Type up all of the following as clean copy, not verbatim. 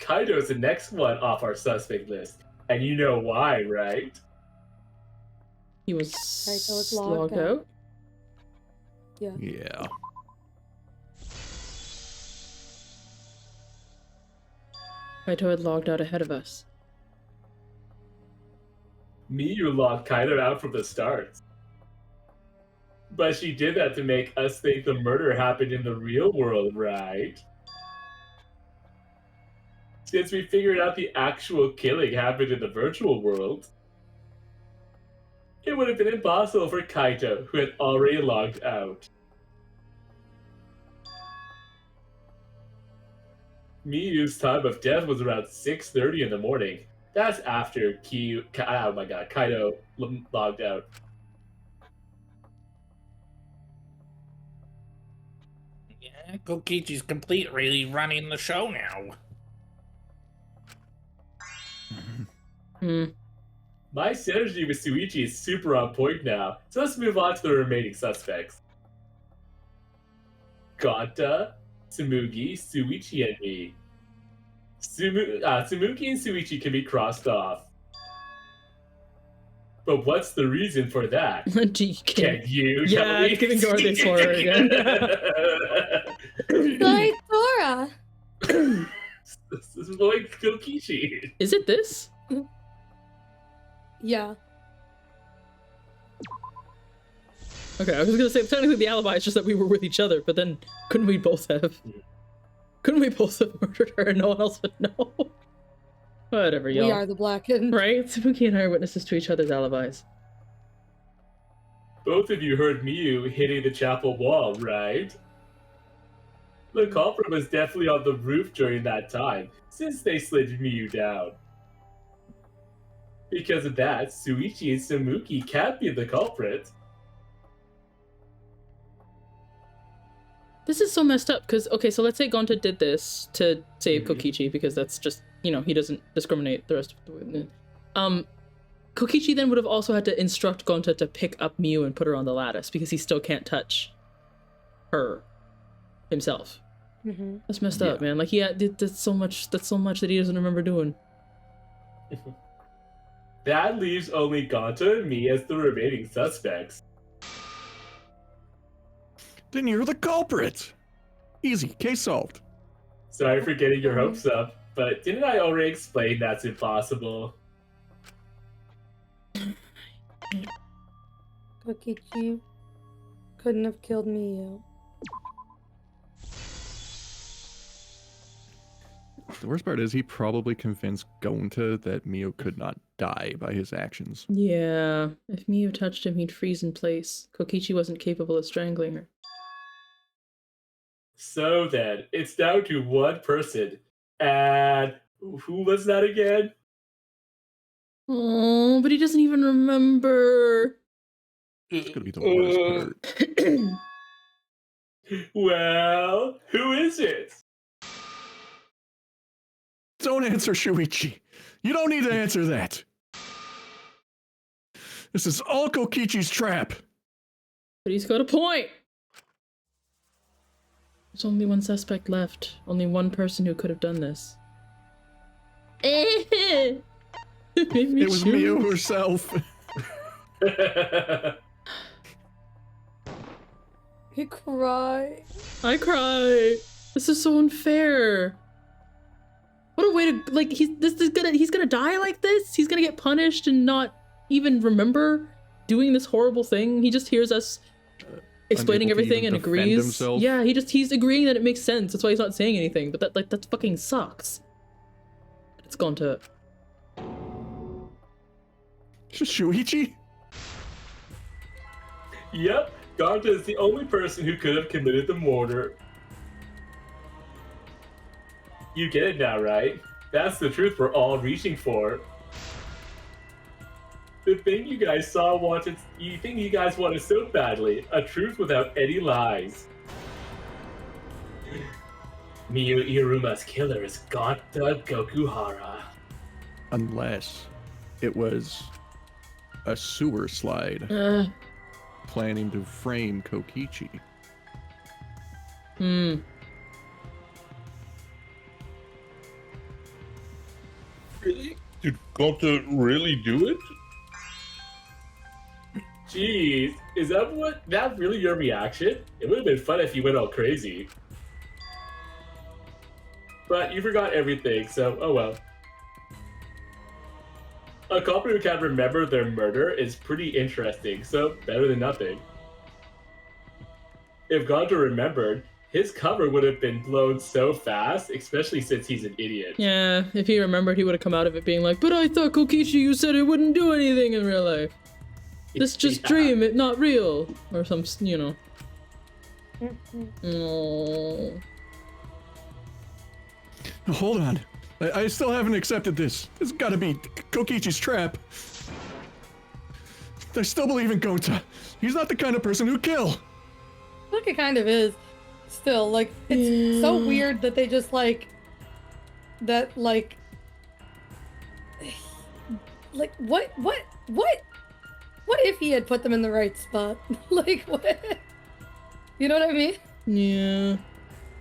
Kaito's the next one off our suspect list. And you know why, right? He was Kaito was logged out. Yeah. Yeah. Kaito had logged out ahead of us. Miyu locked Kaito out from the start. But she did that to make us think the murder happened in the real world, right? Since we figured out the actual killing happened in the virtual world, it would have been impossible for Kaito, who had already logged out. Miyu's time of death was around 6:30 in the morning. That's after Kaito logged out. Yeah, Kokichi's completely running the show now. My synergy with Shuichi is super on point now, so let's move on to the remaining suspects. Gonta, Tsumugi, Shuichi, and me. Tsumugi and Shuichi can be crossed off. But what's the reason for that? Can you tell me? Giving Dora the Explorer again. Dora! This is like Kokichi. Is it this? Yeah. Okay, I was gonna say technically the alibi is just that we were with each other, but then couldn't we both have murdered her and no one else would know? Whatever, y'all. We are the blackened. Right? Tsumugi and I are witnesses to each other's alibis. Both of you heard Miyu hitting the chapel wall, right? The culprit was definitely on the roof during that time, since they slid Miyu down. Because of that, Shuichi and Tsumugi can't be the culprit. This is so messed up, because, okay, so let's say Gonta did this to save Kokichi, because that's just, you know, he doesn't discriminate the rest of the way. Kokichi then would have also had to instruct Gonta to pick up Miyu and put her on the lattice, because he still can't touch her himself. That's messed up, man. Like, that's so much that he doesn't remember doing. That leaves only Gonta and me as the remaining suspects. Then you're the culprit. Easy, case solved. Sorry for getting your hopes up, but didn't I already explain that's impossible? Kokichi couldn't have killed me. The worst part is he probably convinced Gonta that Miyu could not die by his actions. Yeah, if Miyu touched him, he'd freeze in place. Kokichi wasn't capable of strangling her. So then, it's down to one person. And who was that again? Oh, but he doesn't even remember. It's gonna be the worst part. Well, who is it? Don't answer, Shuichi. You don't need to answer that. This is all Kokichi's trap. But he's got a point. There's only one suspect left. Only one person who could have done this. It was Miyu herself. He cried. I cry. This is so unfair. What a way to, like, he's gonna die like this? He's gonna get punished and not even remember doing this horrible thing? He just hears us explaining everything and agrees. Himself. Yeah, he's agreeing that it makes sense. That's why he's not saying anything. But that fucking sucks. It's gone to Shuichi? Yep, Gonta is the only person who could have committed the murder. You get it now, right? That's the truth we're all reaching for. The thing you guys wanted so badly. A truth without any lies. Miyu Iruma's killer is Gonta Gokuhara. Unless it was a sewer slide planning to frame Kokichi. Really? Did Gonta really do it? Jeez, is that really your reaction? It would have been fun if you went all crazy. But you forgot everything, so oh well. A couple who can remember their murder is pretty interesting, so better than nothing. If Gonta remembered, his cover would have been blown so fast, especially since he's an idiot. Yeah, if he remembered, he would have come out of it being like, "But I thought, Kokichi, you said it wouldn't do anything in real life. This just dream, it not real." Or some, you know. Oh. Hold on. I still haven't accepted this. It's gotta be Kokichi's trap. I still believe in Gonta. He's not the kind of person who'd kill. Look, it kind of is. Still, like, it's so weird that they just, like, what if he had put them in the right spot? Like, what? You know what I mean? Yeah.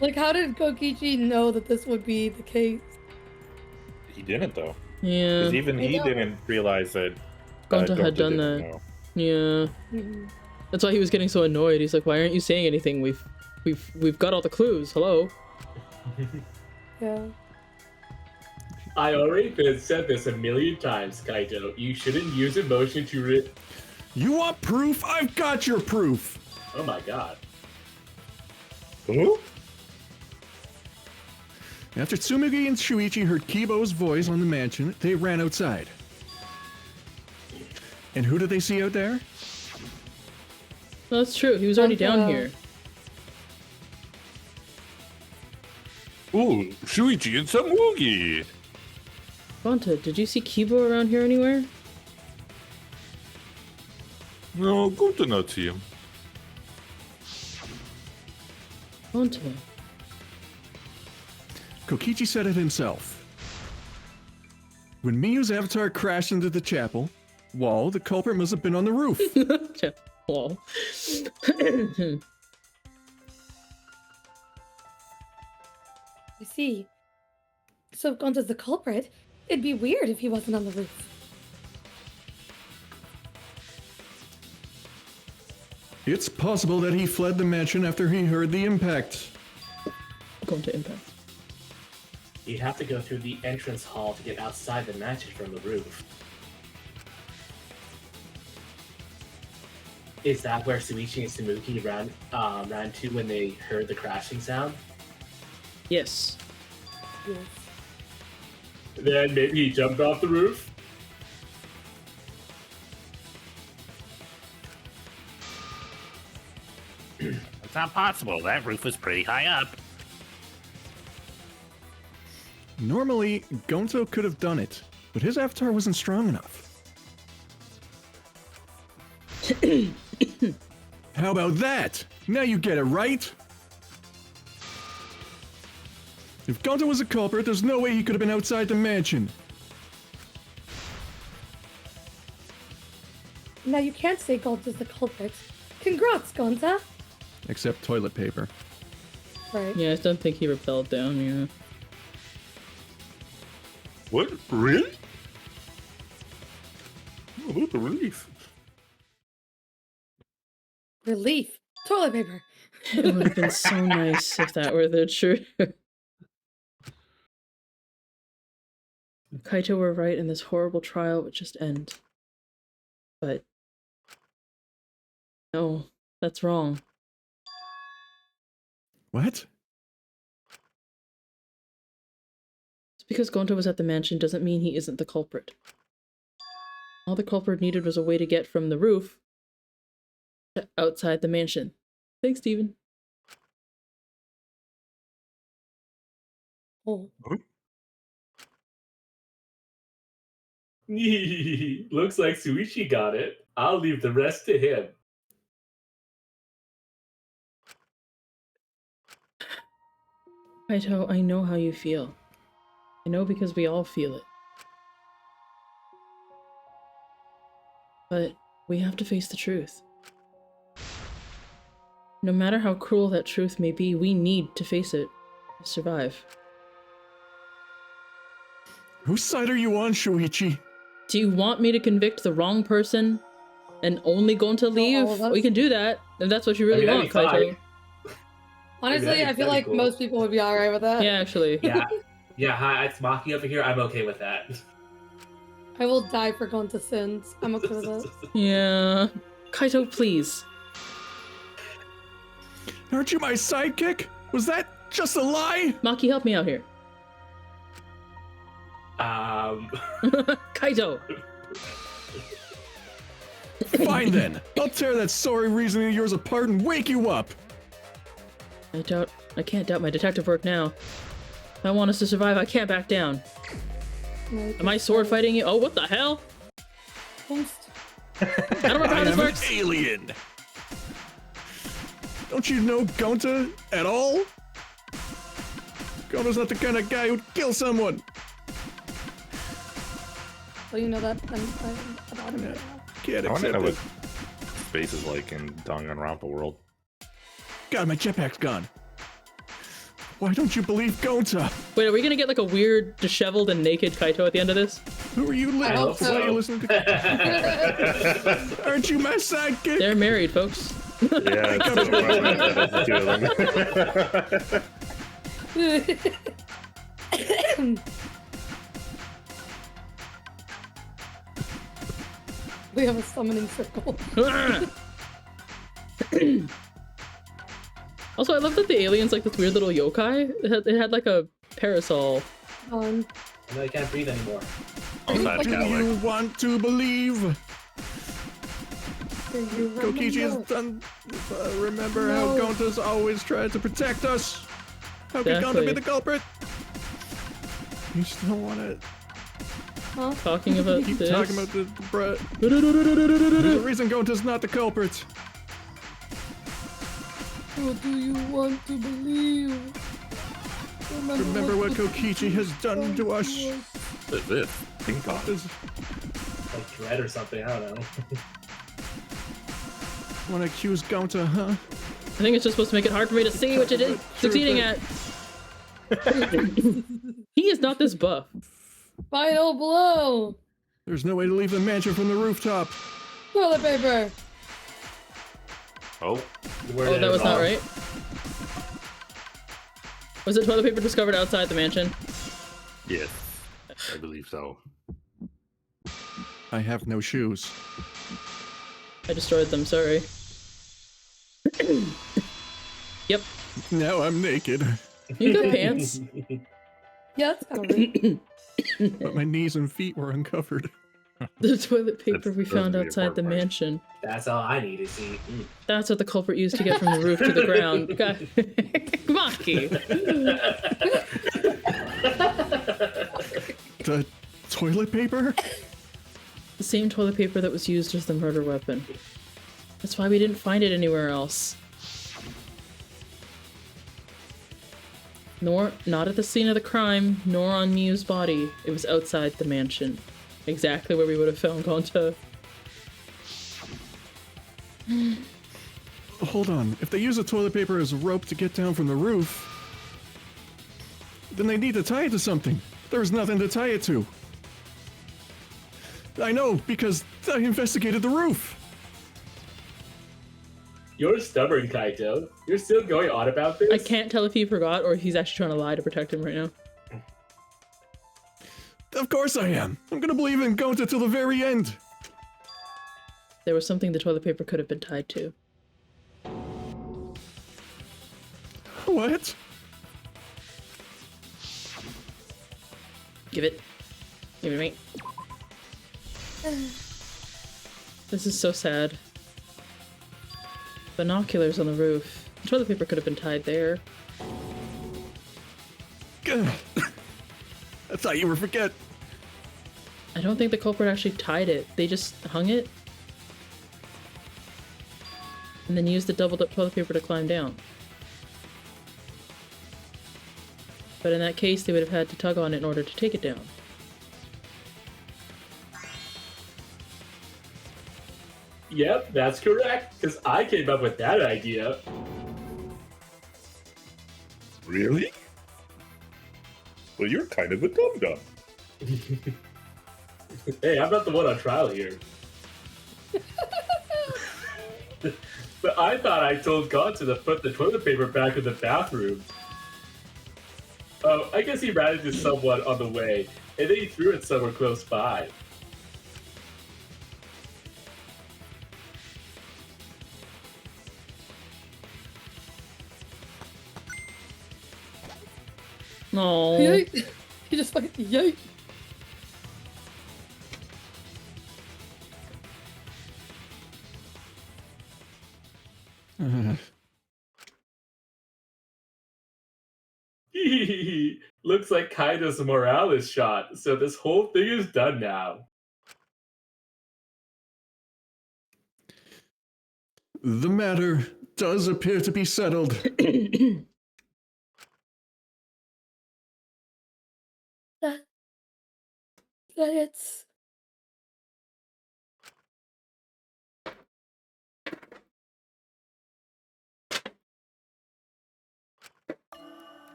Like, how did Kokichi know that this would be the case? He didn't, though. Yeah. Because even he didn't realize that Gonta had done that. know. Yeah. That's why he was getting so annoyed. He's like, "Why aren't you saying anything? We've got all the clues. Hello." Yeah. I already said this a million times, Kaito. You shouldn't use emotion to You want proof? I've got your proof. Oh my god. Who? After Tsumugi and Shuichi heard Kibo's voice on the mansion, they ran outside. And who did they see out there? Well, that's true. He was already down Gonta. here. Ooh, Shuichi and Tsumugi. Gonta, did you see Kibo around here anywhere? No, Gonta not see him. Gonta. Kokichi said it himself. When Miyu's avatar crashed into the chapel wall, the culprit must have been on the roof. Wall. I see. So if Gonta's the culprit, it'd be weird if he wasn't on the roof. It's possible that he fled the mansion after he heard the impact. Gonta impact. You'd have to go through the entrance hall to get outside the mansion from the roof. Is that where Shuichi and Tsumugi ran to when they heard the crashing sound? Yes. Yes. Then maybe he jumped off the roof? It's not possible. That roof is pretty high up. Normally, Gonto could have done it, but his avatar wasn't strong enough. How about that? Now you get it, right? If Gonto was a culprit, there's no way he could have been outside the mansion. Now you can't say Gonta's the culprit. Congrats, Gonta! Except toilet paper. Right. Yeah, I don't think he repelled down, yeah. What? Really? Oh, what the relief. Relief. Toilet paper. It would have been so nice if that were the truth. Kaito were right and this horrible trial would just end. But no, that's wrong. What? Just because Gonta was at the mansion doesn't mean he isn't the culprit. All the culprit needed was a way to get from the roof to outside the mansion. Thanks, Steven. Oh. Looks like Shuichi got it. I'll leave the rest to him. Kaito, I know how you feel. I know because we all feel it. But we have to face the truth. No matter how cruel that truth may be, we need to face it to survive. Whose side are you on, Shuichi? Do you want me to convict the wrong person and only Gonta leave? all of us? We can do that, if that's what you really I mean, want, that'd be Kaito. Honestly, that'd be- I feel that'd be like cool. most people would be alright with that. Yeah, actually. Yeah. Yeah, hi, it's Maki over here. I'm okay with that. I will die for Gonta sins. I'm okay with it. Yeah. Kaito, please. Aren't you my sidekick? Was that just a lie? Maki, help me out here. Kaito. Fine then. I'll tear that sorry reasoning of yours apart and wake you up. I can't doubt my detective work now. If I want us to survive, I can't back down. Am I sword fighting you? Oh, what the hell? I don't remember how I this am an works. alien. Don't you know Gonta at all? Gonta's not the kind of guy who'd kill someone. So you know that about him. Yeah. Can't I want to accept know it. what space is like in Danganronpa world. God, my jetpack's gone. Why don't you believe Gonta? Wait, are we gonna get like a weird, disheveled and naked Kaito at the end of this? Who are you I hope listening? Why are so. you listening to? Aren't you my sidekick? They're married, folks. Yeah, it's so funny that it's the two of them. We have a summoning circle. Also, I love that the alien's like this weird little yokai. It had like a parasol. Um, And I can't breathe anymore. Outside Do Cadillac. you want to believe? do you Kokichi has remember? done. Remember how No. Gonta's always tried to protect us? How could Gonta Exactly. be the culprit? You still want to Huh? Talking about keep this. talking about the bruh? There's a reason Gonta's not the culprit. Who do you want to believe? Remember what Kokichi has done to us? What is this? Ping pong. Does Like dread or something, I don't know. want to accuse Gonta, huh? I think it's just supposed to make it hard for me to see what you did succeeding at. He is not this buff. Final blow! There's no way to leave the mansion from the rooftop. Toilet paper! Oh, Oh, that was not right. Was it toilet paper discovered outside the mansion? yes. I believe so. I have no shoes. I destroyed them, sorry. Yep. Now I'm naked, You got pants. Yeah, that's kind of rude. but my knees and feet were uncovered. The toilet paper That's- we those found would be outside the important parts. mansion. That's all I need to see. That's what the culprit used to get from the roof to the ground. God. Maki! The toilet paper? The same toilet paper that was used as the murder weapon. That's why we didn't find it anywhere else. Nor, not at the scene of the crime, nor on Miu's body. It was outside the mansion. Exactly where we would have found Gonta. Hold on. If they use the toilet paper as a rope to get down from the roof, then they need to tie it to something. There's nothing to tie it to. I know, because I investigated the roof. You're stubborn, Kaito. You're still going on about this? I can't tell if he forgot or if he's actually trying to lie to protect him right now. Of course I am. I'm gonna believe in Gonta till the very end. There was something the toilet paper could have been tied to. What? Give it. Give it to me. This is so sad. Binoculars on the roof. The toilet paper could have been tied there. Gah. I thought you would forget. I don't think the culprit actually tied it. They just hung it. And then used the doubled up toilet paper to climb down. But in that case, they would have had to tug on it in order to take it down. Yep, that's correct, because I came up with that idea. Really? Well, you're kind of a dum-dum. Hey, I'm not the one on trial here. But I thought I told Gonta to put the toilet paper back in the bathroom. Oh, I guess he ran into someone on the way, and then he threw it somewhere close by. No. Yay! He just fucking yay! Looks like Kaito's morale is shot, so this whole thing is done now. The matter does appear to be settled. It's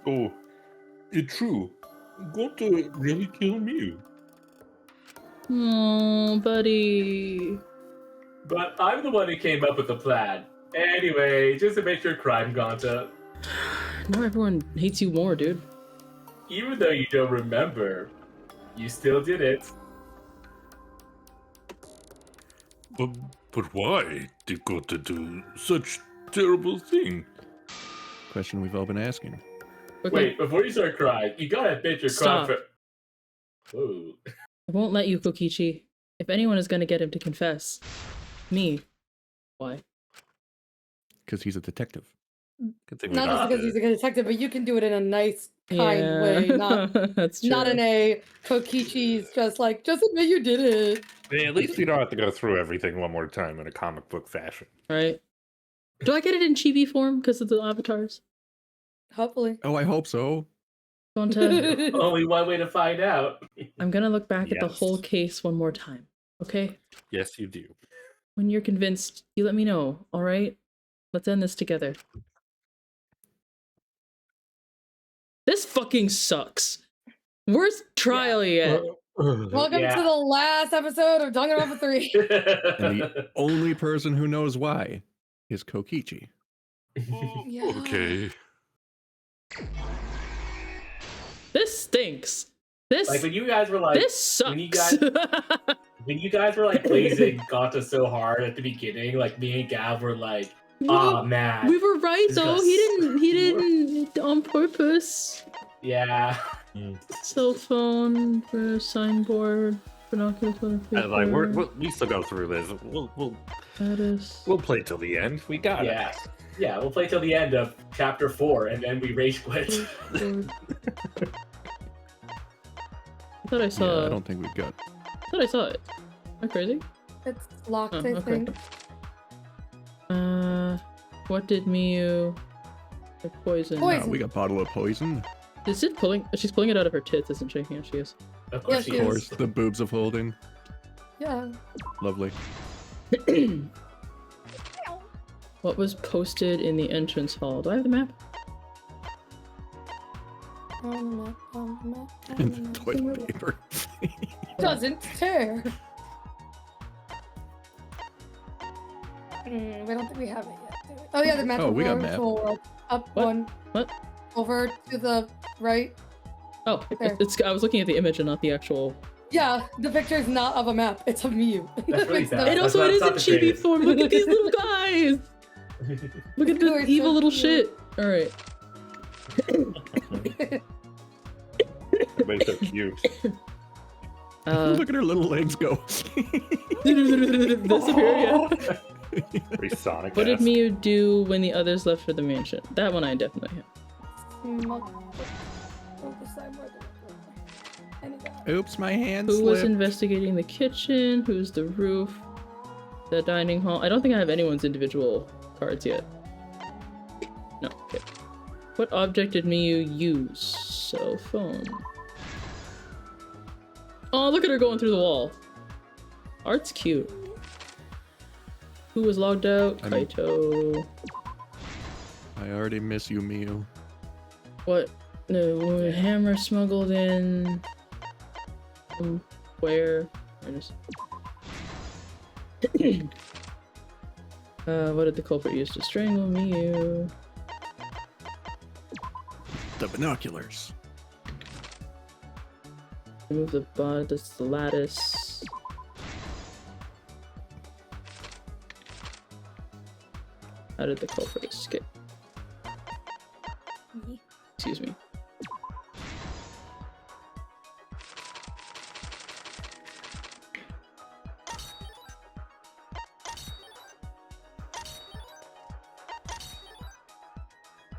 Oh, it's true. Gonta really killed me. Oh, buddy. But I'm the one who came up with the plan. Anyway, just to make your crime, Gonta. Now everyone hates you more, dude. Even though you don't remember, you still did it. But why did Gonta do such terrible thing? Question we've all been asking. Okay. Wait, before you start crying, you gotta admit your crime Stop. for... Whoa. I won't let you, Kokichi. If anyone is gonna get him to confess, me. Why? Because he's a detective. Good thing we not just got because he's a detective, but you can do it in a nice, kind Yeah. way, not That's true. not in a Kokichi's just admit you did it. At least you don't have to go through everything one more time in a comic book fashion. Right. Do I get it in chibi form because of the avatars? Hopefully. Oh, I hope so. Gonta, Only one way to find out. I'm gonna look back at the Yes. whole case one more time. Okay? Yes, you do. When you're convinced, you let me know, alright? Let's end this together. This fucking sucks. Where's trial yet? Welcome Yeah. to the last episode of Danganronpa 3. And the only person who knows why is Kokichi. Yeah. Okay. This stinks. This Like when you guys were like, this sucks. when you guys were like praising Gonta so hard at the beginning, like me and Gav were like, oh man. We were right This though. goes He didn't on purpose. Yeah. Cell phone, for signboard, binoculars on the paper. Like we still go through this. We'll play till the end. We got Yeah. Yeah, we'll play till the end of chapter 4 and then we rage quit. I thought I saw. Yeah, I don't think we've got. I thought I saw it. Am I crazy? It's locked, Oh, I okay. think. What did Miyu? The poison. Poison. We got bottle of poison. Is it pulling? She's pulling it out of her tits, isn't she? Yeah, she is. Of course Yes, she yes. Of is. course, the boobs of holding. Yeah. Lovely. What was posted in the entrance hall? Do I have the map? On the map. And the toilet paper. Doesn't tear. We don't think we have it yet, do we? Oh yeah, the map. Oh, we got virtual map. world. Up What? one. What? Over to the right. Oh, There. it's. I was looking at the image and not the actual. Yeah, the picture is not of a map. It's of Miyu. That's really It's sad. not- And That's also, not- it is in that's not the chibi greatest. form. Look at these little guys. Look at They are this so evil little cute. shit. All right. Everybody's so cute. Look at her little legs go. Disappear, yeah. Very Sonic. What did Miyu do when the others left for the mansion? That one I definitely have. Oops, my hand Who was slipped. investigating the kitchen? Who's the roof? The dining hall? I don't think I have anyone's individual cards yet. No, okay. What object did Miyu use? Cell phone. Oh, look at her going through the wall. Art's cute. Who was logged out? I mean- Kaito. I already miss you, Miyu. What? The hammer smuggled in. Where? What did the culprit use to strangle Miyu? The binoculars. Remove the bot. That's the lattice. How did the culprit escape? Excuse me.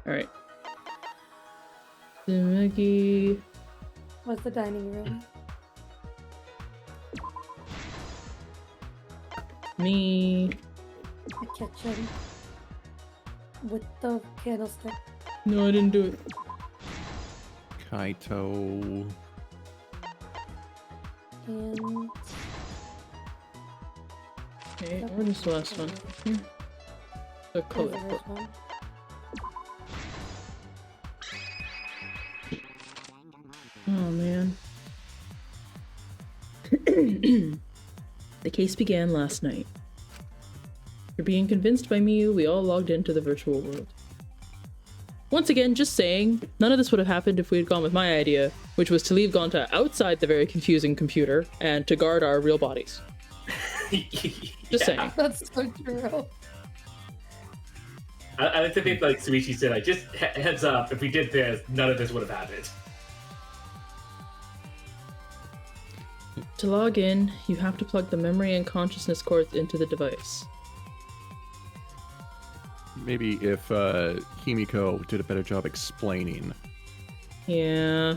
Alright. Tsumugi. What's the dining room? Me. The kitchen. With the candlestick. No, I didn't do it. Kaito. And... Okay, where's the last one? Here. The There's color. the first one. Oh man. The case began last night. After being convinced by Miyu, we all logged into the virtual world. Once again, just saying, none of this would have happened if we had gone with my idea, which was to leave Gonta outside the very confusing computer and to guard our real bodies. Just saying. That's so true. I like to think, like Shuichi said, like, just heads up, if we did this, none of this would have happened. To log in, you have to plug the memory and consciousness cords into the device. Maybe if Himiko did a better job explaining. Yeah.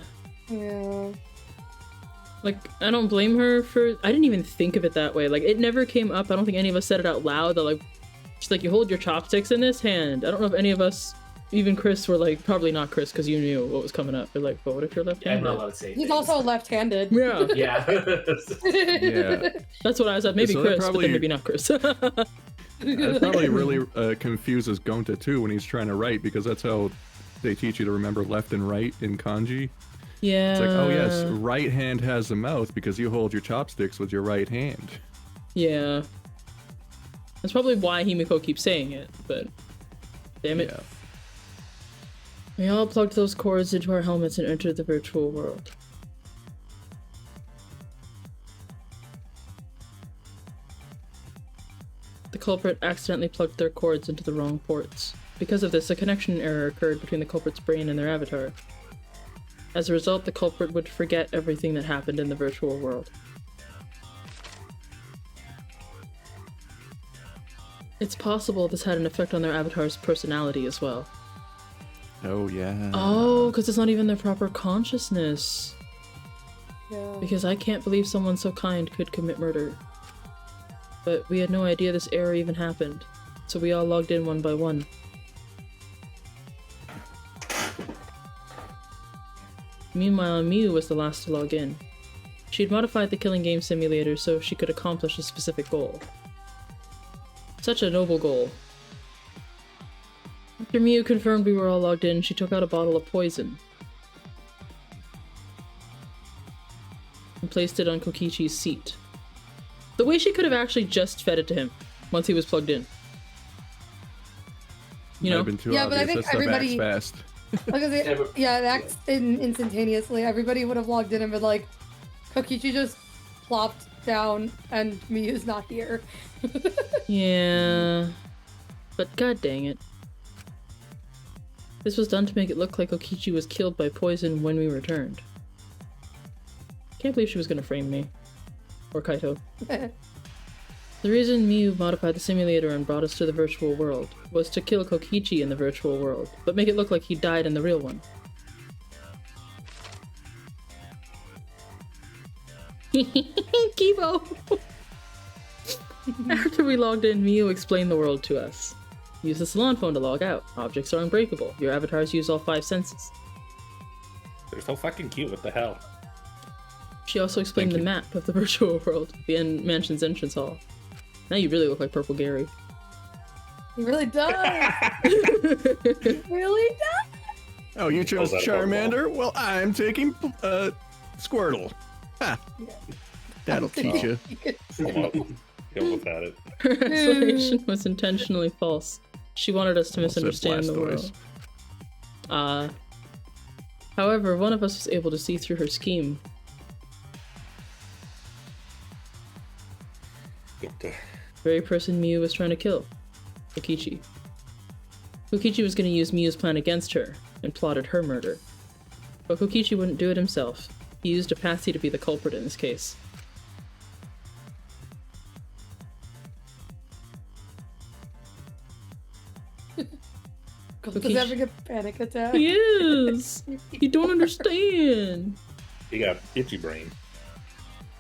Yeah. Like, I don't blame her for... I didn't even think of it that way. Like, it never came up. I don't think any of us said it out loud. That, like, she's like, you hold your chopsticks in this hand. I don't know if any of us, even Kris, were like, probably not Kris, because you knew what was coming up. They're like, but what if you're Yeah, I'm left-handed? not allowed to say He's things. also left-handed. Yeah. Yeah. Yeah. That's what I was at. Maybe So that Kris, but probably- then maybe not Kris. That probably really confuses Gonta too when he's trying to write, because that's how they teach you to remember left and right in kanji. Yeah. It's like, oh yes, right hand has the mouth because you hold your chopsticks with your right hand. Yeah. That's probably why Himiko keeps saying it, but... Damn it. Yeah. We all plugged those cords into our helmets and entered the virtual world. The culprit accidentally plugged their cords into the wrong ports. Because of this, a connection error occurred between the culprit's brain and their avatar. As a result, the culprit would forget everything that happened in the virtual world. It's possible this had an effect on their avatar's personality as well. Oh yeah. Oh, because it's not even their proper consciousness. Yeah. Because I can't believe someone so kind could commit murder. But we had no idea this error even happened, so we all logged in one by one. Meanwhile, Miyu was the last to log in. She'd modified the killing game simulator so she could accomplish a specific goal. Such a noble goal. After Miyu confirmed we were all logged in, she took out a bottle of poison and placed it on Kokichi's seat. The way she could have actually just fed it to him once he was plugged in. You Might know? have been too Yeah, but I obvious. think That stuff acts everybody- fast. Because it acts instantaneously. Everybody would have logged in and been like, Kokichi just plopped down and Miyu's not here. Yeah. But god dang it. This was done to make it look like Kokichi was killed by poison when we returned. Can't believe she was gonna frame me. Or Kaito. The reason Miyu modified the simulator and brought us to the virtual world was to kill Kokichi in the virtual world, but make it look like he died in the real one. Kibo! After we logged in, Miyu explained the world to us. Use the salon phone to log out. Objects are unbreakable. Your avatars use all 5 senses. They're so fucking cute. What the hell? She also explained the map of the virtual world, the mansion's entrance hall. Now you really look like Purple Gary. He really does. He really does. Oh, you chose that a Charmander? Well, I'm taking Squirtle. Ha! That'll teach you. Come up. Go with at it. Her explanation was intentionally false. She wanted us to misunderstand the world. However, one of us was able to see through her scheme. The very person Miu was trying to kill. Kokichi. Kokichi was going to use Miu's plan against her, and plotted her murder. But Kokichi wouldn't do it himself. He used a patsy to be the culprit in this case. Gonta's having a panic attack. He is! You don't understand! He got itchy brain.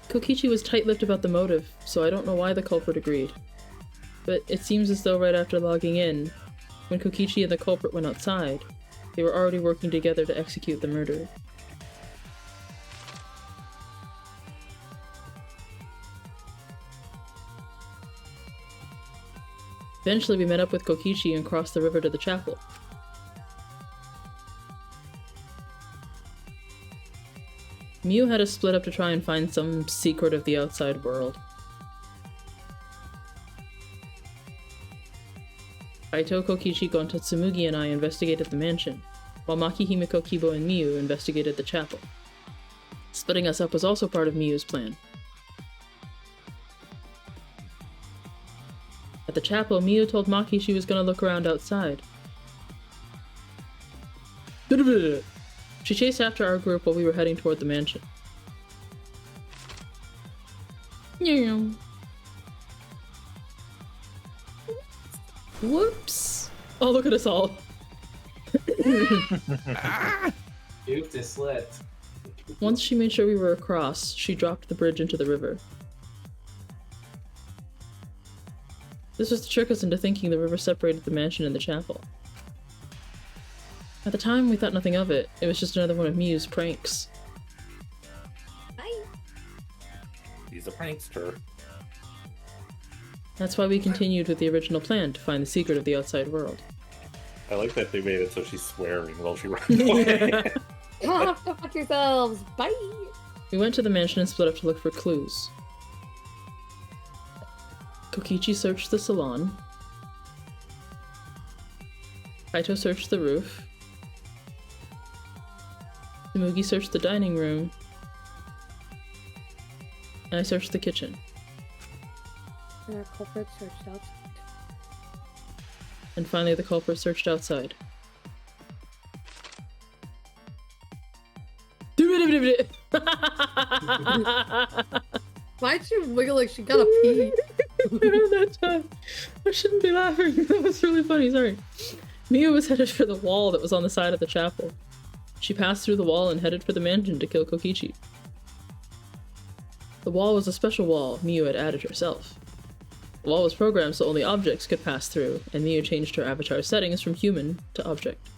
Kokichi was tight-lipped about the motive, so I don't know why the culprit agreed. But it seems as though right after logging in, when Kokichi and the culprit went outside, they were already working together to execute the murder. Eventually we met up with Kokichi and crossed the river to the chapel. Miu had us split up to try and find some secret of the outside world. Kaito, Kokichi, Gonta, Tsumugi, and I investigated the mansion, while Maki, Himiko, Kibo, and Miu investigated the chapel. Splitting us up was also part of Miu's plan. At the chapel, Miu told Maki she was gonna look around outside. She chased after our group while we were heading toward the mansion. Whoops! Oh, look at us all. Oops, it slipped. Once she made sure we were across, she dropped the bridge into the river. This was to trick us into thinking the river separated the mansion and the chapel. At the time, we thought nothing of it. It was just another one of Miu's pranks. He's a prankster. That's why we continued with the original plan to find the secret of the outside world. I like that they made it so she's swearing while she runs away. Go fuck yourselves. Bye. We went to the mansion and split up to look for clues. Kokichi searched the salon. Kaito searched the roof. Tsumugi searched the dining room. And I searched the kitchen. And our culprit searched outside. And finally the culprit searched outside. Why'd she wiggle like she gotta pee? That time. I shouldn't be laughing. That was really funny, sorry. Miu was headed for the wall that was on the side of the chapel. She passed through the wall and headed for the mansion to kill Kokichi. The wall was a special wall Miu had added herself. The wall was programmed so only objects could pass through, and Miu changed her avatar settings from human to object.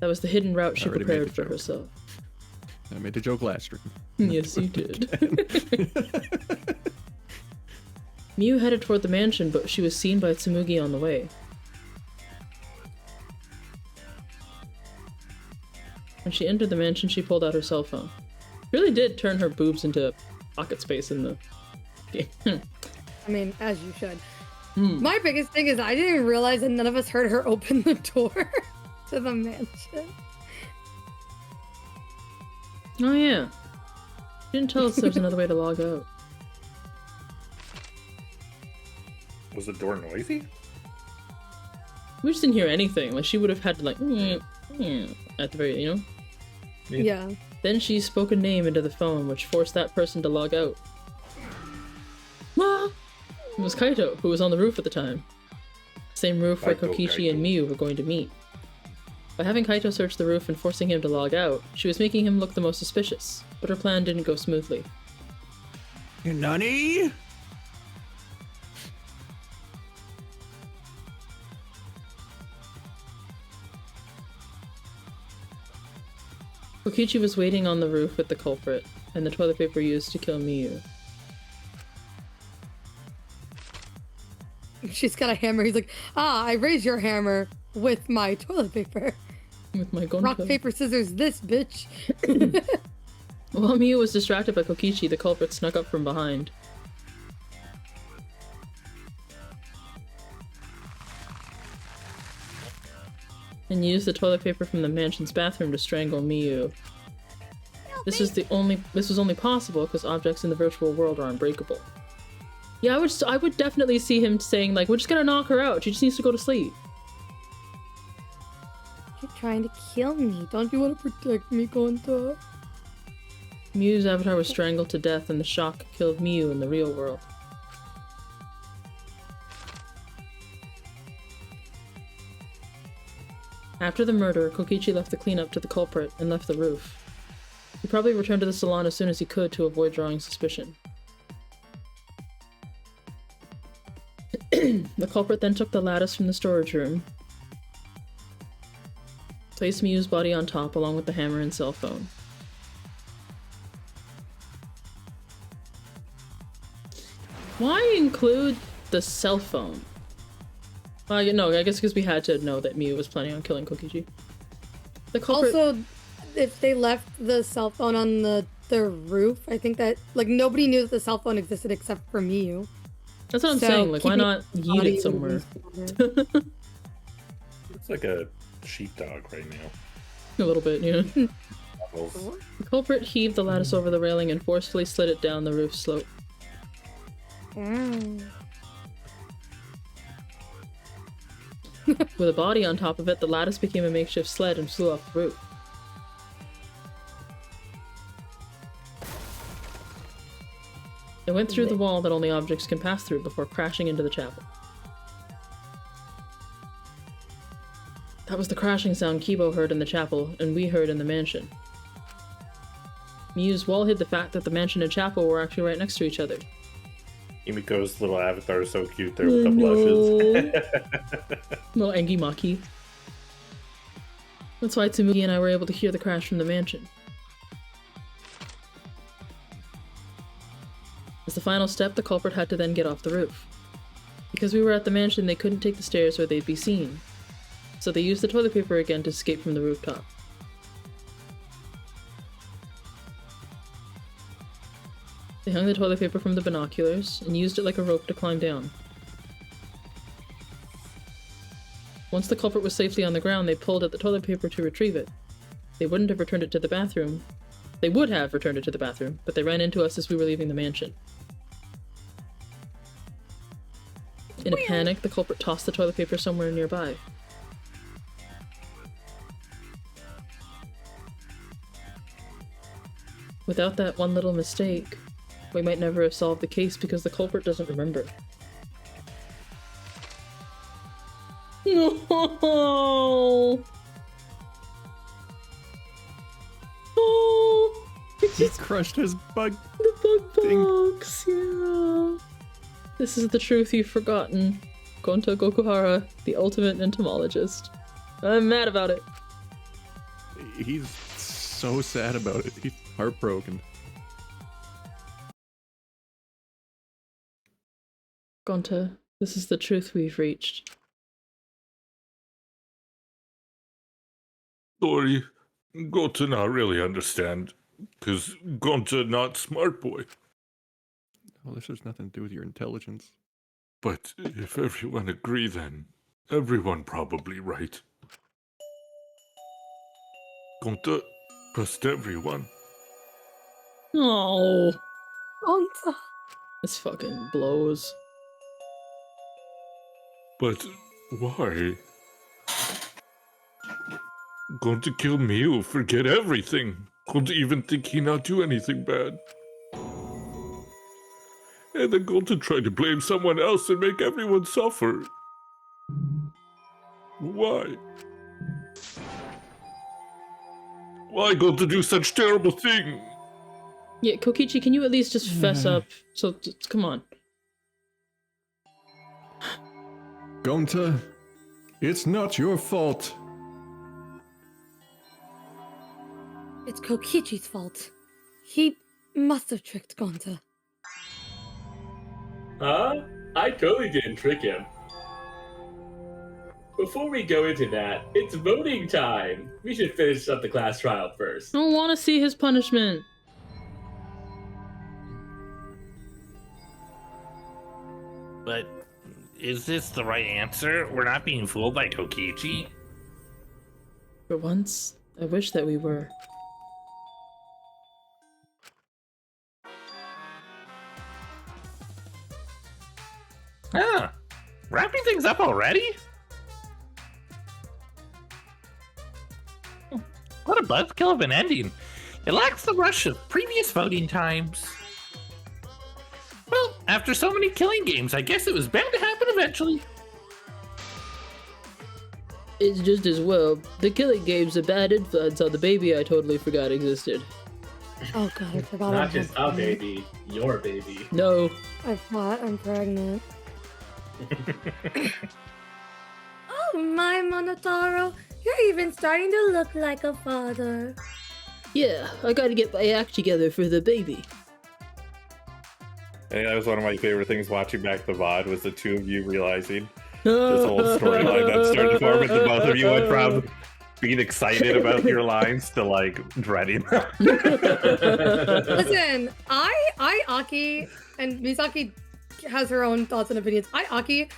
That was the hidden route she Already prepared made the for joke. herself. I made the joke last stream. Yes, you did. Miu headed toward the mansion, but she was seen by Tsumugi on the way. When she entered the mansion, she pulled out her cell phone. Really did turn her boobs into pocket space in the game. I mean, as you should. My biggest thing is I didn't even realize that none of us heard her open the door to the mansion. Oh yeah. She didn't tell us there was another way to log out. Was the door noisy? We just didn't hear anything. Like, she would have had to, like, at the very, you know? Yeah. Then she spoke a name into the phone, which forced that person to log out. Ah! It was Kaito, who was on the roof at the time. Same roof where Kaito, Kokichi and Miu were going to meet. By having Kaito search the roof and forcing him to log out, she was making him look the most suspicious, but her plan didn't go smoothly. Nani? Kokichi was waiting on the roof with the culprit, and the toilet paper used to kill Miu. She's got a hammer. He's like, I raised your hammer with my toilet paper. With my Gonta. Rock, paper, scissors, this bitch. While Miu was distracted by Kokichi, the culprit snuck up from behind. And used the toilet paper from the mansion's bathroom to strangle Miu. This was only possible because objects in the virtual world are unbreakable. Yeah, I would definitely see him saying, like, we're just gonna knock her out. She just needs to go to sleep. You're trying to kill me. Don't you want to protect me, Gonta? Miu's avatar was strangled to death and the shock killed Miu in the real world. After the murder, Kokichi left the cleanup to the culprit and left the roof. He probably returned to the salon as soon as he could to avoid drawing suspicion. The culprit then took the lattice from the storage room, placed Miu's body on top along with the hammer and cell phone. Why include the cell phone? No, I guess because we had to know that Miu was planning on killing Kokichi. The culprit... Also, if they left the cell phone on the roof, I think that, like, nobody knew that the cell phone existed except for Miu. That's what I'm saying, like, why not yeet it somewhere? It's like a sheepdog right now. A little bit, yeah. Apples. The culprit heaved the lattice over the railing and forcefully slid it down the roof slope. With a body on top of it, the lattice became a makeshift sled and flew off the roof. It went through the wall that only objects can pass through before crashing into the chapel. That was the crashing sound Kibo heard in the chapel, and we heard in the mansion. Miu's wall hid the fact that the mansion and chapel were actually right next to each other. Himiko's little avatar is so cute there with the blushes. Little Engi Maki. That's why Tsumugi and I were able to hear the crash from the mansion. As the final step, the culprit had to then get off the roof. Because we were at the mansion, they couldn't take the stairs or they'd be seen. So they used the toilet paper again to escape from the rooftop. They hung the toilet paper from the binoculars and used it like a rope to climb down. Once the culprit was safely on the ground, they pulled at the toilet paper to retrieve it. They wouldn't have returned it to the bathroom. They would have returned it to the bathroom, but they ran into us as we were leaving the mansion. In a panic, the culprit tossed the toilet paper somewhere nearby. Without that one little mistake, we might never have solved the case because the culprit doesn't remember. No! Oh! He crushed his bug. The bug box, yeah. This is the truth you've forgotten. Gonta Gokuhara, the ultimate entomologist. I'm mad about it. He's so sad about it. He's heartbroken. Gonta, this is the truth we've reached. Sorry, Gonta not really understand, cause Gonta not smart boy. Well, this has nothing to do with your intelligence. But if everyone agree, then everyone probably right. Gonta trust everyone. Oh, Gonta. this fucking blows. But why? Gonta kill Miu, forget everything. Gonta even think he not do anything bad. And then Gonta try to blame someone else and make everyone suffer. Why? Why Gonta do such terrible thing? Yeah, Kokichi, can you at least just fess up? So, come on. Gonta, it's not your fault. It's Kokichi's fault. He must have tricked Gonta. Huh? I totally didn't trick him. before we go into that, it's voting time. We should finish up the class trial first. I don't want to see his punishment. But is this the right answer? We're not being fooled by Kokichi? For once, I wish that we were. Ah, wrapping things up already? What a buzzkill of an ending. It lacks the rush of previous voting times. Well, after so many killing games, I guess it was bound to happen eventually. It's just as well. The killing game's a bad influence on the baby I totally forgot existed. Oh god, I forgot. Not I'm just a pregnant. baby, your baby. No. I thought I'm pregnant. Oh my Monotaro, you're even starting to look like a father. Yeah, I gotta get my act together for the baby. I think that was one of my favorite things watching back the VOD was the two of you realizing this whole storyline that started to form, and the both of you went from being excited about your lines to like dreading them. Listen, I Aki, and Misaki has her own thoughts and opinions. I Aki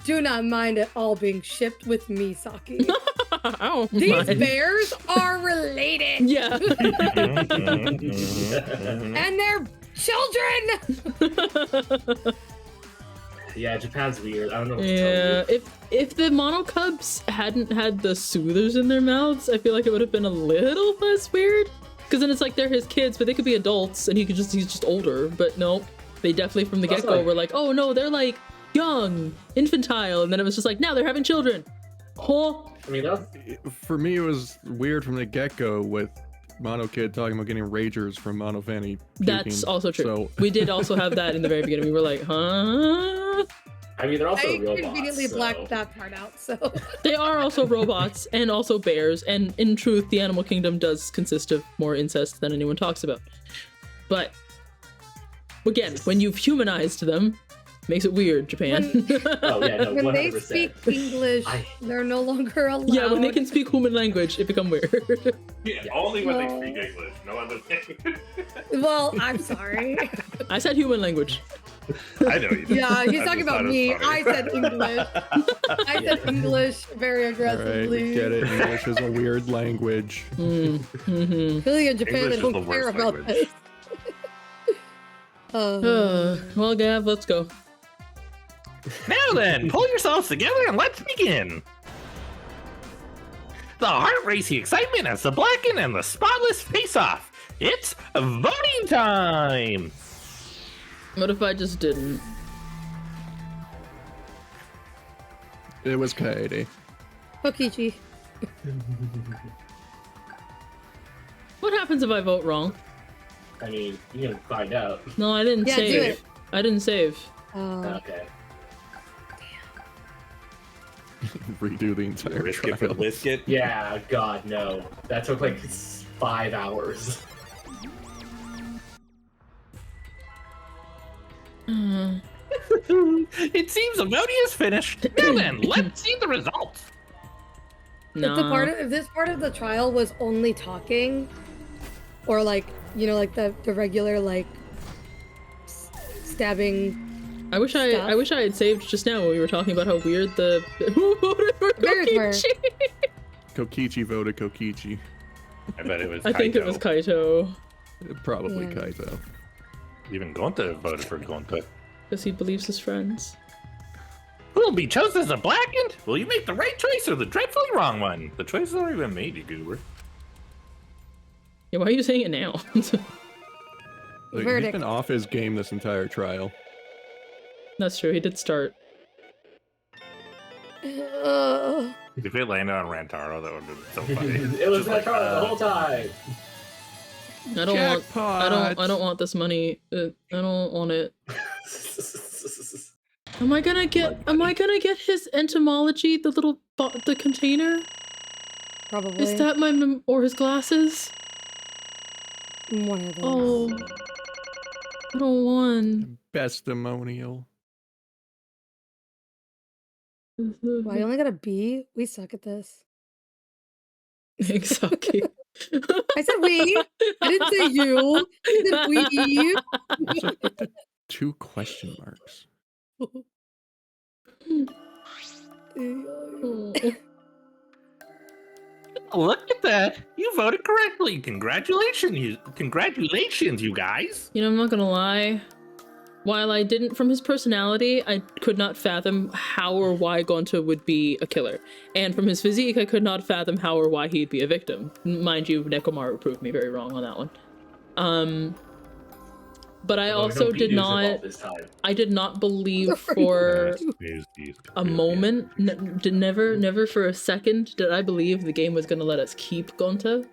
do not mind at all being shipped with Misaki. Oh, These bears are related. Yeah. And they're children. Yeah, Japan's weird. I don't know what to Yeah. tell you. If the mono cubs hadn't had the soothers in their mouths, I feel like it would have been a little less weird. Because then it's like they're his kids, but they could be adults, and he's just older. But no, they definitely from the Also, get-go like- were like, oh no, they're like young, infantile, and then it was just like, now they're having children. Huh? I mean, that's, For me, it was weird from the get-go with Mono Kid talking about getting ragers from Monophanie. That's puking. also true. So We did also have that in the very beginning. We were like, huh? I mean, they're also I robots. conveniently so- blacked that part out. So They are also robots and also bears, and in truth, the animal kingdom does consist of more incest than anyone talks about. But again, when you've humanized them, makes it weird, Japan. Oh yeah, no, when 100%. they speak English, they're no longer allowed. Yeah, when they can speak human language, it become weird. Yeah, only when No. they speak English, no other thing. Well, I'm sorry. I said human language. I know you did. Yeah, he's I talking just thought about it was me. funny. I said English. I said English very all right, aggressively. we get it. English is a weird language. Clearly in Japan, English they is don't the care worst about language. this. Well, Gav, let's go. Now then, pull yourselves together and let's begin. The heart-racing excitement as the blackened and the spotless face-off. It's voting time! What if I just didn't? It was Kaede. Kokichi. What happens if I vote wrong? I mean, you can find out. No, I didn't Yeah, do save. it. I didn't save. Okay. Redo the entire Risk it for the trial. biscuit. Yeah, God, no. That took like 5 hours. It seems the voting is finished. Now then, let's see the results. No. If this part of the trial was only talking, or like, you know, like the regular like stabbing. I wish I had saved just now when we were talking about how weird the who voted for Bears were. Kokichi? Kokichi voted Kokichi. I bet it was. I think it was Kaito Probably Yeah. Kaito. Even Gonta voted for Gonta. because he believes his friends. Who will be chosen as a blackened? Will you make the right choice or the dreadfully wrong one? The choice has already been made, you goober. Yeah, why are you saying it now? Like, he's Verdict. been off his game this entire trial. That's true. He did start. If it landed on Rantaro, that would have been so funny. It was Just that like, the whole time. I don't want. Jackpot! I don't want this money. I don't want it. Am I gonna get his entomology? The little the container. Probably. Is that my or his glasses? One of those. Oh, I don't want. Bestimonial. Well, I only got a B. We suck at this. Misaki. I said we. I didn't say you. I said we. What's up with the 2 question marks? Look at that! You voted correctly. Congratulations, you guys. You know, I'm not gonna lie. While I didn't, from his personality, I could not fathom how or why Gonta would be a killer. And from his physique, I could not fathom how or why he'd be a victim. Mind you, Nekomaru proved me very wrong on that one. But I also did not. I did not believe for a moment, never for a second, did I believe the game was gonna let us keep Gonta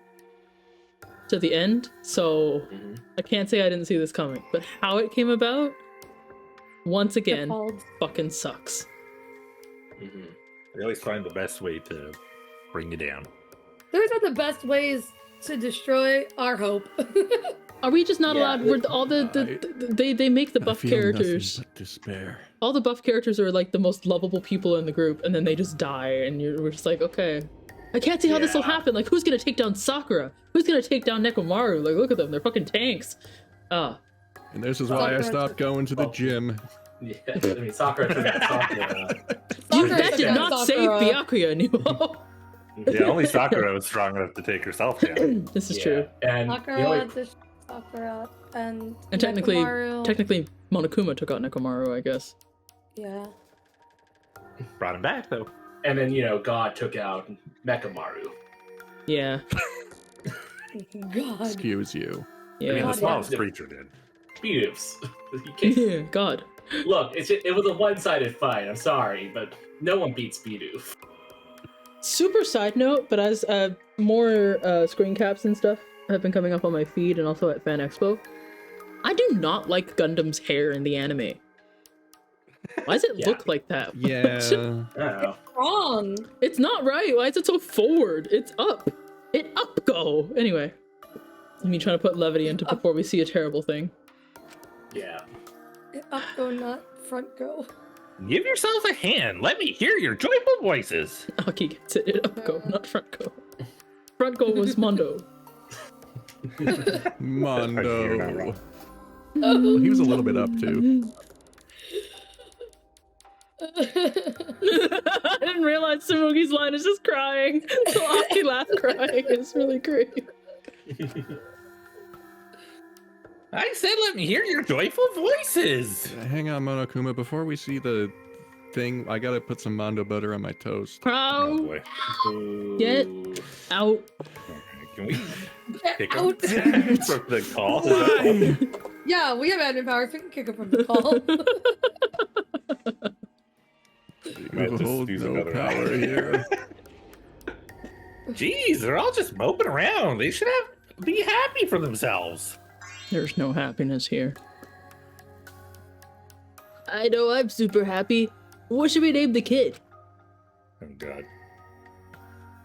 to the end. So I can't say I didn't see this coming. But how it came about, once again, fucking sucks. They always find the best way to bring you down. Those are the best ways to destroy our hope. Are we just not allowed? We're all they make the buff characters. Despair. All the buff characters are like the most lovable people in the group, and then they just die, and we're just like, okay, I can't see how this will happen. Like, who's gonna take down Sakura? Who's gonna take down Nekomaru? Like, look at them, they're fucking tanks. And this is why I stopped going to the gym. Yeah, I mean, Sakura took out Sakura. That did not save Byakuya, Niwo. Yeah, only Sakura was strong enough to take herself down. This is true. And Sakura and technically, Nekomaru. Monokuma took out Nekomaru, I guess. Yeah. Brought him back though. And then, God took out Mekamaru. Yeah. God. Excuse you. Yeah. I mean, the smallest creature did. Beefs. Yeah, God. Look, it was a one-sided fight. I'm sorry, but no one beats Bidoof. Super side note, but as more screen caps and stuff have been coming up on my feed and also at Fan Expo, I do not like Gundam's hair in the anime. Why does it look like that? Yeah. I don't know. Wrong. It's not right. Why is it so forward? It's up. It up go. Anyway. Me trying to put levity into before we see a terrible thing. Yeah. Up go, not front go. Give yourself a hand. Let me hear your joyful voices. Aki gets it. It up go, not front go. Front go was Mondo. Mondo. He was a little bit up too. I didn't realize Tsumugi's line is just crying. So Aki laughed crying. It's really great. I said let me hear your joyful voices. Hang on, Monokuma. Before we see the thing, I gotta put some Mondo butter on my toast. Oh boy. Get out. Can we pick out. up from the call? Yeah, we have admin powers. We can kick him from the call. Might just Hold use no another power hour. here. Jeez, they're all just moping around. They should be happy for themselves. There's no happiness here. I know I'm super happy. What should we name the kid? Oh god.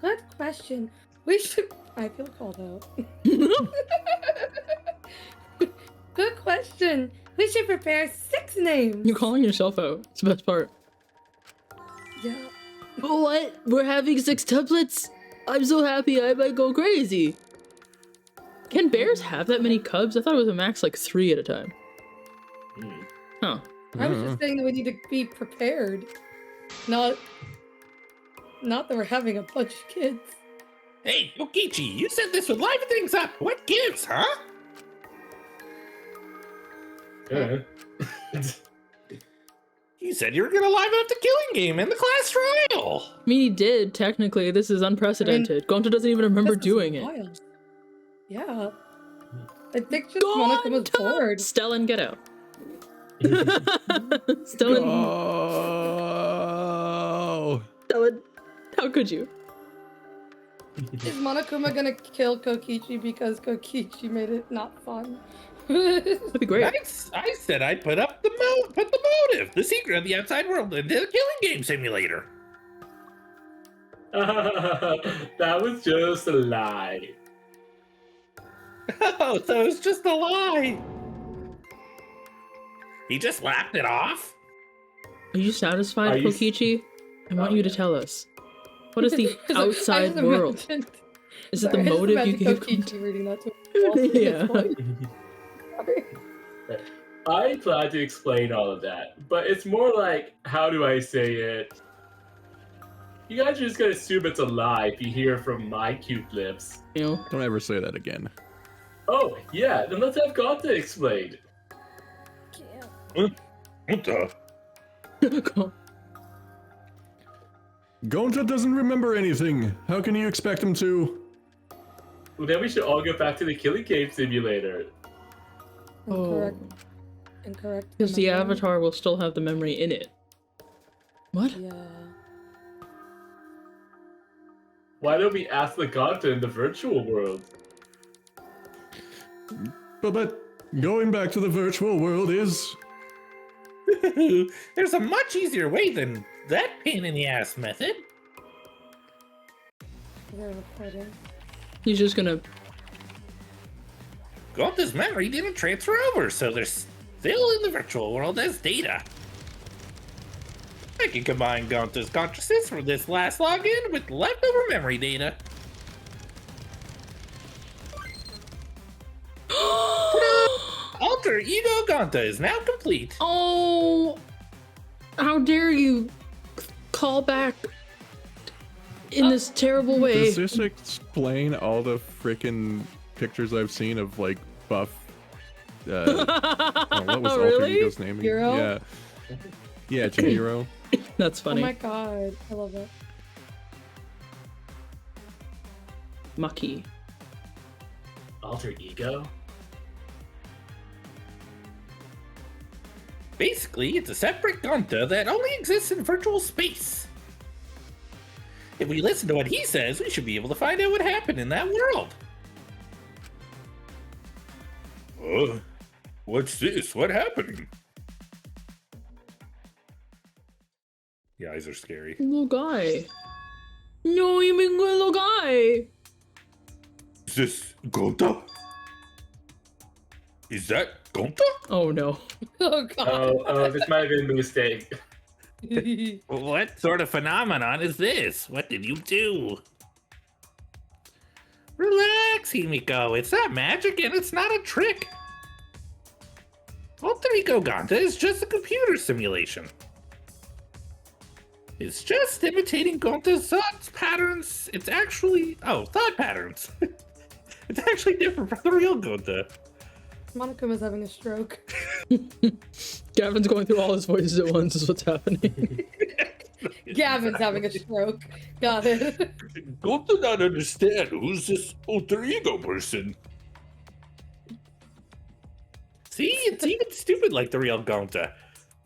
Good question. We should. I feel called out. Good question. We should prepare 6 names. You're calling yourself out. It's the best part. Yeah. What? We're having 6 tuplets? I'm so happy I might go crazy. Can bears have that many cubs? I thought it was a max like 3 at a time. Huh. I was just saying that we need to be prepared. Not that we're having a bunch of kids. Hey, Kokichi, you said this would liven things up. What gives, huh? You said you were gonna liven up the killing game and the class trial. I mean, he did, technically. This is unprecedented. Gonta doesn't even remember doing it. Wild. Yeah. I think just Monokuma's bored. Stellan, get out. Stellan, Oh. Stellan, how could you? Is Monokuma gonna kill Kokichi because Kokichi made it not fun? That'd be great. I said I'd put the motive, the secret of the outside world, into the killing game simulator. That was just a lie. Oh, so it's just a lie. He just laughed it off. Are you satisfied, Are you- Kokichi? I want you to tell us. What is the outside world? Is it the Sorry, I just motive you imagined gave Kokichi reading that to Yeah. Sorry. I plan to explain all of that, but it's more like, how do I say it? You guys are just gonna assume it's a lie if you hear from my cute lips. You know? Don't ever say that again. Oh, yeah, then let's have Gonta explain. What the? Gonta doesn't remember anything. How can you expect him to? Well, then we should all go back to the Killing Cave simulator. Incorrect. Incorrect. Because the remember. avatar will still have the memory in it. What? Yeah. Why don't we ask the Gonta in the virtual world? But going back to the virtual world is... There's a much easier way than that pain in the ass method. They're recording. He's just gonna... Gonta's memory didn't transfer over, so they're still in the virtual world as data. I can combine Gonta's consciousness from this last login with leftover memory data. Alter Ego Gonta is now complete. Oh! How dare you call back in this terrible way? Does this explain all the freaking pictures I've seen of, like, buff... what was Alter Really? Ego's name? Hero? Yeah. Yeah, Chihiro. That's funny. Oh my god, I love it. Maki. Alter Ego? Basically, it's a separate Gonta that only exists in virtual space. If we listen to what he says, we should be able to find out what happened in that world. What's this? What happened? The eyes are scary. Little guy. No, you mean little guy. Is this Gonta? Is that Gonta? Oh no. Oh god. Oh, this might have been a mistake. What sort of phenomenon is this? What did you do? Relax, Himiko. It's not magic and it's not a trick. Alter Ego Gonta is just a computer simulation. It's just imitating Gonta's thought patterns. It's actually... Oh, thought patterns. It's actually different from the real Gonta. Monokuma's having a stroke. Gavin's going through all his voices at once is what's happening. Gavin's having a stroke. Got it. Gonta not understand who's this alter ego person. See, it's even stupid like the real Gonta.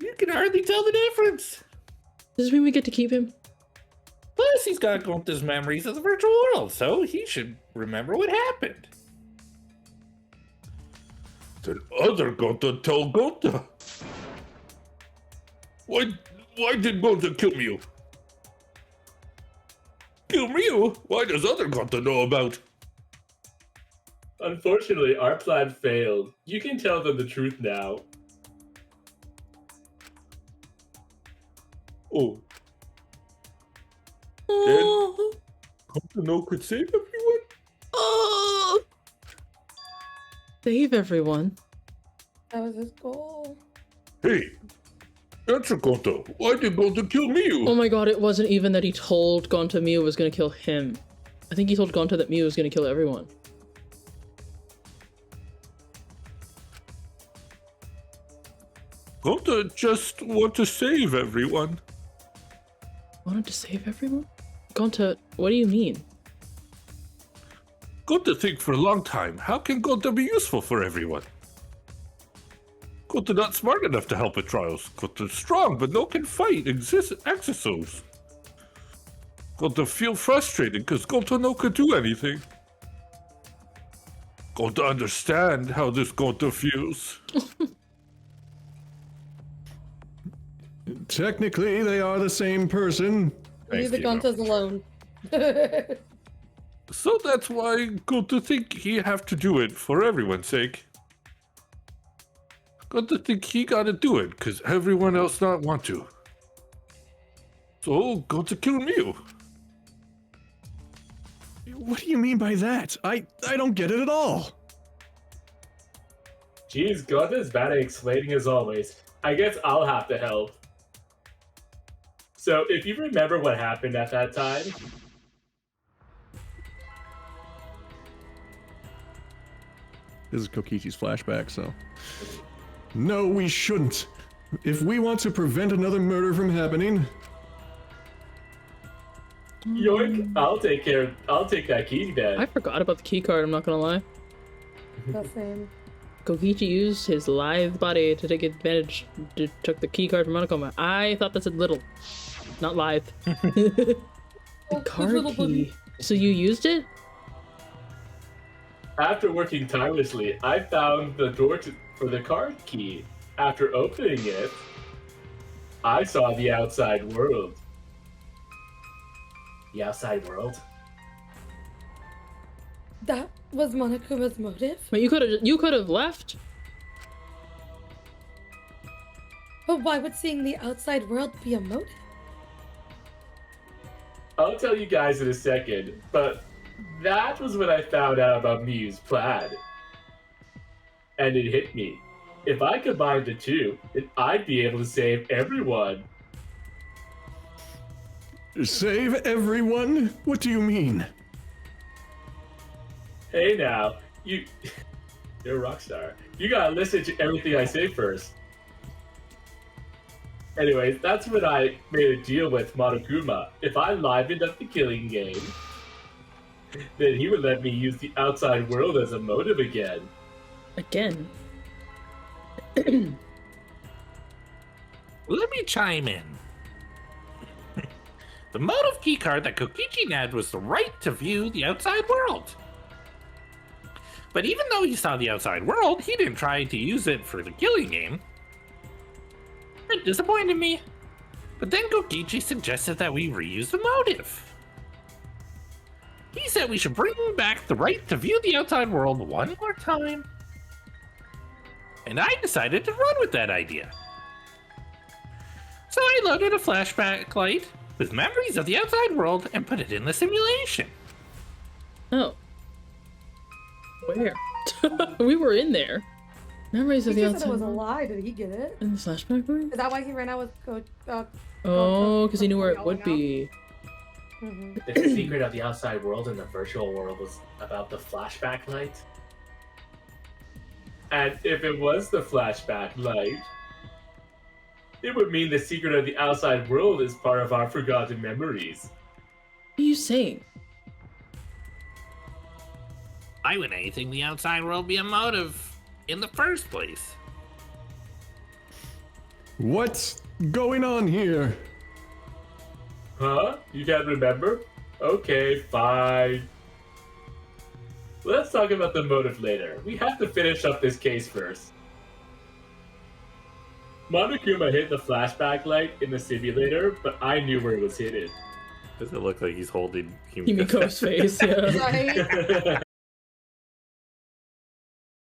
You can hardly tell the difference. Does this mean we get to keep him? Plus, he's got Gonta's memories of the virtual world, so he should remember what happened. Then other Gonta tell Gonta. Why did Gonta kill Mew? Kill Mew? Why does other Gonta know about? Unfortunately, our plan failed. You can tell them the truth now. Oh. Then Gonta no could save everyone? Oh! Save everyone. That was his goal. Hey, answer Gonta. Why did Gonta kill Mew? Oh my god, it wasn't even that he told Gonta Mew was gonna kill him. I think he told Gonta that Mew was gonna kill everyone. Gonta just want to save everyone. Wanted to save everyone? Gonta, what do you mean? Gonta think for a long time, how can Gonta be useful for everyone? Gonta not smart enough to help with trials. Gonta strong, but no can fight exosos. Gonta feel frustrated because Gonta no could do anything. Gonta understand how this Gonta feels. Technically, they are the same person. Leave the Himiko. Gontas alone. So that's why Gonta think he have to do it for everyone's sake. Gonta think he gotta do it because everyone else not want to. So, Gonta killed Miu. What do you mean by that? I don't get it at all. Geez, Gonta's bad at explaining as always. I guess I'll have to help. So, if you remember what happened at that time, This is Kokichi's flashback, so. No, we shouldn't. If we want to prevent another murder from happening, yoink, I'll take that key then. I forgot about the key card, I'm not gonna lie. The same. Kokichi used his lithe body to take advantage, took the key card from Monokuma. I thought that said little, not lithe. The card little key. boogie. So you used it? After working tirelessly, I found the door for the card key. After opening it, I saw the outside world. The outside world? That was Monokuma's motive? But you could have left. But why would seeing the outside world be a motive? I'll tell you guys in a second, but that was when I found out about Miu's plan. And it hit me. If I combined the two, then I'd be able to save everyone. save everyone? What do you mean? Hey now, you're a rock star. You gotta listen to everything I say first. Anyways, that's when I made a deal with Monokuma. If I livened up the killing game, then he would let me use the outside world as a motive again. Again. Let me chime in. The motive keycard that Kokichi had was the right to view the outside world. But even though he saw the outside world, he didn't try to use it for the killing game. It disappointed me. But then Kokichi suggested that we reuse the motive. He said we should bring back the right to view the outside world one more time. And I decided to run with that idea. So I loaded a flashback light with memories of the outside world and put it in the simulation. Oh. Where? We were in there. Memories He of the just said outside it was a world. lie. Did he get it? In the flashback room? Is that why he ran out with Oh, because he knew where it yelling would out? be. Mhm. If the secret of the outside world and the virtual world was about the flashback light, and if it was the flashback light, it would mean the secret of the outside world is part of our forgotten memories. What are you saying? Why would anything the outside world be a motive in the first place? What's going on here? Huh? You can't remember? Okay, fine. Let's talk about the motive later. We have to finish up this case first. Monokuma hid the flashback light in the simulator, but I knew where it was hidden. Does it look like he's holding Himiko's face, yeah.